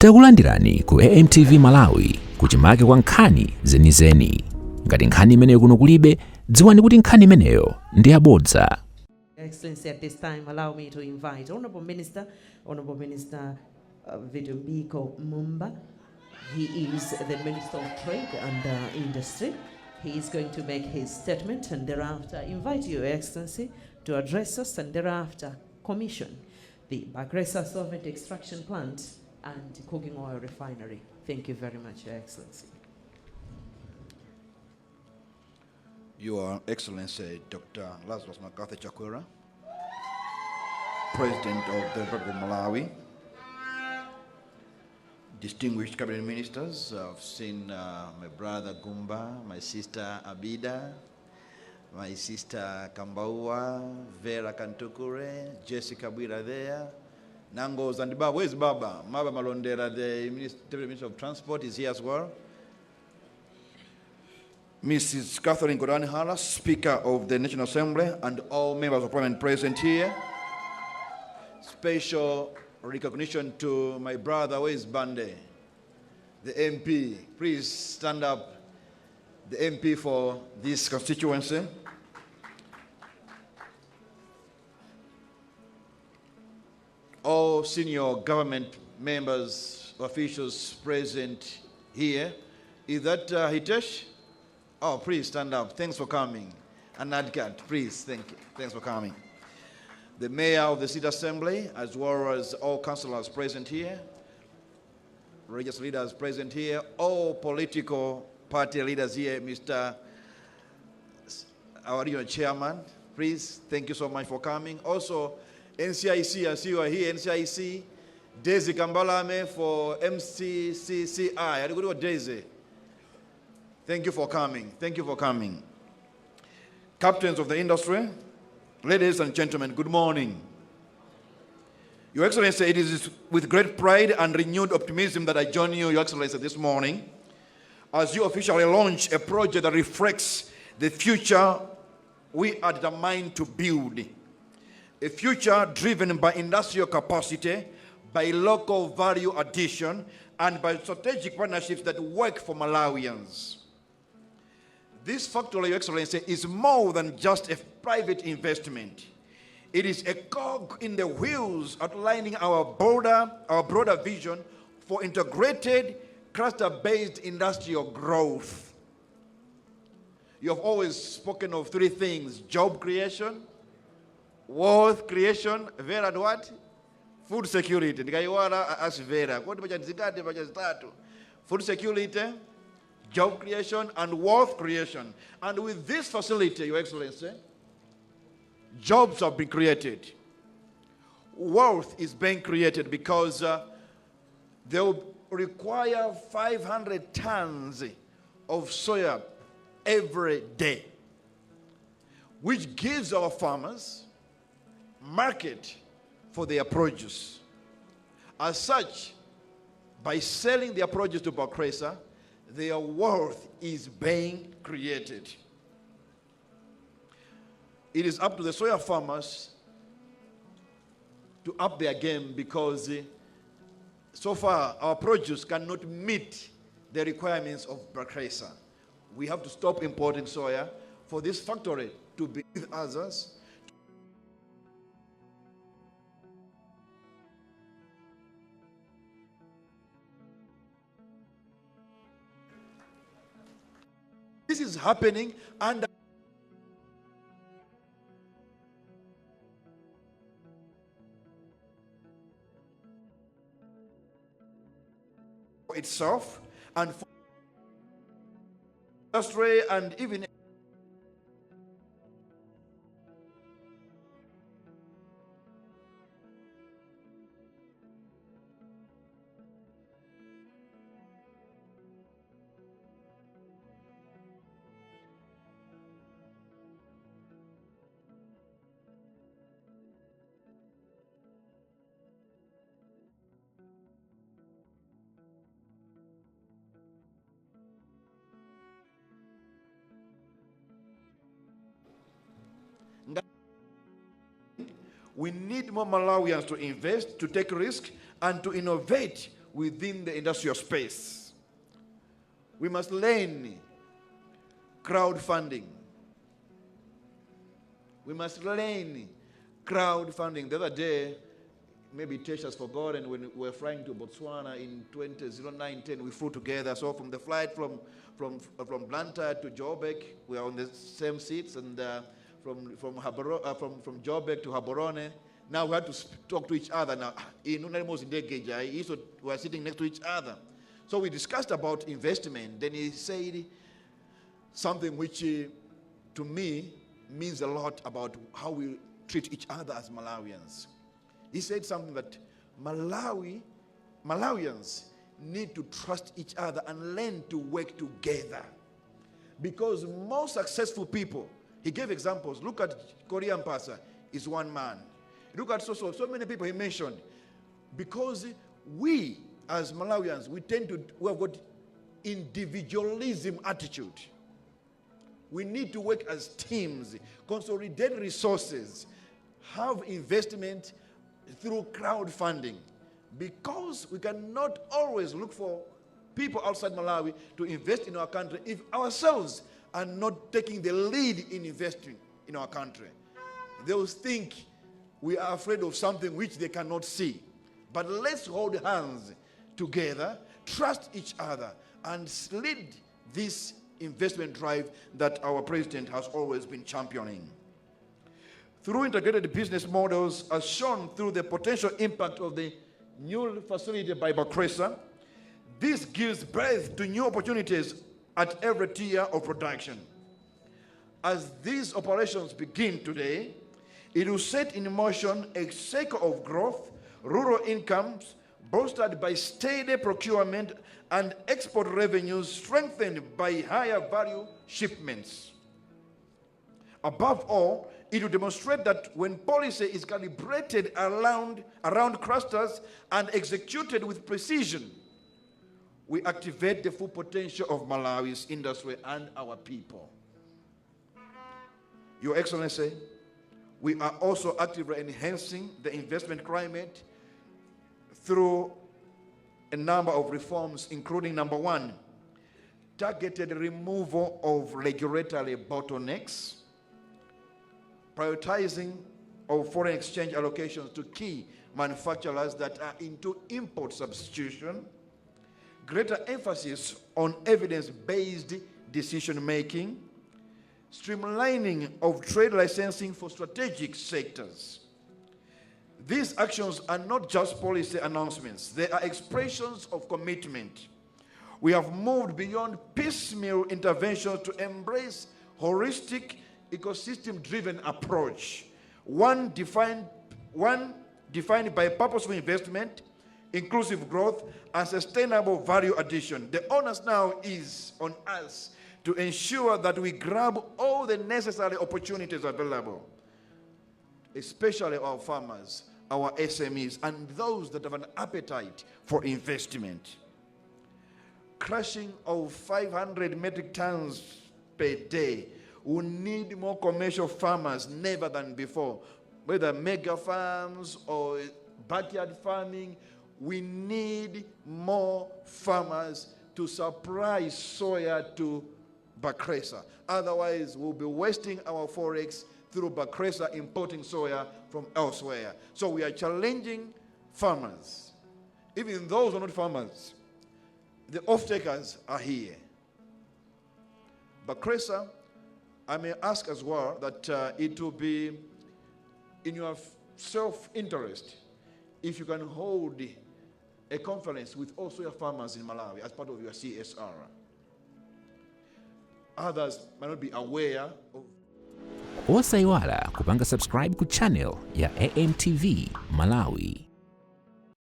Takulandirani ku AMTV Malawi kuchimake kwa nkhani zenizeni. Ngati nkhani imeneyo kuno kulibe, dziwani kuti nkhani imeneyo ndi yabodza. Excellency, at this time, allow me to invite Honorable Minister Vitumbiko Mumba. He is the Minister of Trade and Industry. He is going to make his statement and thereafter invite Your Excellency to address us and thereafter commission the Bakhresa solvent extraction plant and cooking oil refinery. Thank you very much, Your Excellency. Your Excellency, Dr. Lazarus McArthur Chakwera, President of the Republic of Malawi, distinguished cabinet ministers. I've seen my brother Gumba, my sister Abida, my sister Kambaua, Vera Kantukure, Jessica Bwira there, Nango Zandibar. Where's Baba? Maba Malondera, the Deputy Minister of Transport, is here as well. Mrs. Catherine Godani-Hala, Speaker of the National Assembly, and all members of Parliament present here. Special recognition to my brother, where is Bande? The MP. Please stand up, the MP for this constituency. All senior government members, officials present here. Is that Hitesh? Oh, please stand up. Thanks for coming. And Nadkat, please, thank you. Thanks for coming. The Mayor of the City Assembly, as well as all councillors present here, religious leaders present here, all political party leaders here, Mr. our regional chairman, please, thank you so much for coming. Also, NCIC, I see you are here, NCIC, Daisy Kambalame for MCCCI. I go to Daisy. Thank you for coming. Thank you for coming. Captains of the industry, ladies and gentlemen, good morning. Your Excellency, it is with great pride and renewed optimism that I join you, Your Excellency, this morning as you officially launch a project that reflects the future we are determined to build. A future driven by industrial capacity, by local value addition, and by strategic partnerships that work for Malawians. This factory, Your Excellency, is more than just a private investment. It is a cog in the wheels outlining our broader vision for integrated, cluster-based industrial growth. You have always spoken of three things: job creation, wealth creation, Vera and what? Food security. Food security, job creation, and wealth creation. And with this facility, Your Excellency, jobs have been created. Wealth is being created because they will require 500 tons of soya every day, which gives our farmers market for their produce. As such, by selling their produce to Bakhresa, their wealth is being created. It is up to the soya farmers to up their game because so far our produce cannot meet the requirements of Bakhresa. We have to stop importing soya for this factory to be with others. This is happening under itself and for industry and even we need more Malawians to invest, to take risks, and to innovate within the industrial space. We must learn crowdfunding. We must learn crowdfunding. The other day, maybe Tesh has forgotten, when we were flying to Botswana in 2009-10, we flew together. So from the flight from Blantyre to Joburg, we are on the same seats, and from Joburg to Gaborone. Now we had to talk to each other. Now, we were sitting next to each other. So we discussed about investment. Then he said something which, to me, means a lot about how we treat each other as Malawians. He said something that Malawians need to trust each other and learn to work together. Because most successful people, he gave examples. Look at Korean Pasa, is one man. Look at so many people he mentioned. Because we, as Malawians, we have got individualism attitude. We need to work as teams, consolidate resources, have investment through crowdfunding, because we cannot always look for people outside Malawi to invest in our country if ourselves are not taking the lead in investing in our country. They will think we are afraid of something which they cannot see. But let's hold hands together, trust each other, and lead this investment drive that our president has always been championing. Through integrated business models, as shown through the potential impact of the new facility by Bakhresa, this gives birth to new opportunities at every tier of production. As these operations begin today, it will set in motion a cycle of growth, rural incomes, bolstered by steady procurement and export revenues strengthened by higher value shipments. Above all, it will demonstrate that when policy is calibrated around clusters and executed with precision, we activate the full potential of Malawi's industry and our people. Your Excellency, we are also actively enhancing the investment climate through a number of reforms, including number one, targeted removal of regulatory bottlenecks, prioritizing of foreign exchange allocations to key manufacturers that are into import substitution, greater emphasis on evidence-based decision-making, streamlining of trade licensing for strategic sectors. These actions are not just policy announcements, they are expressions of commitment. We have moved beyond piecemeal interventions to embrace holistic, ecosystem-driven approach, one defined by purposeful investment, inclusive growth, and sustainable value addition. The onus now is on us to ensure that we grab all the necessary opportunities available, especially our farmers, our SMEs, and those that have an appetite for investment. Crushing of 500 metric tons per day. We need more commercial farmers never than before. Whether mega farms or backyard farming, we need more farmers to supply soya to Bakhresa. Otherwise, we'll be wasting our forex through Bakhresa importing soya from elsewhere. So we are challenging farmers. Even those who are not farmers, the off-takers are here. Bakhresa, I may ask as well that it will be in your self-interest if you can hold a conference with all soya farmers in Malawi as part of your CSR. Others might not be aware of. Osaiwala kupanga subscribe ku channel ya AMTV Malawi.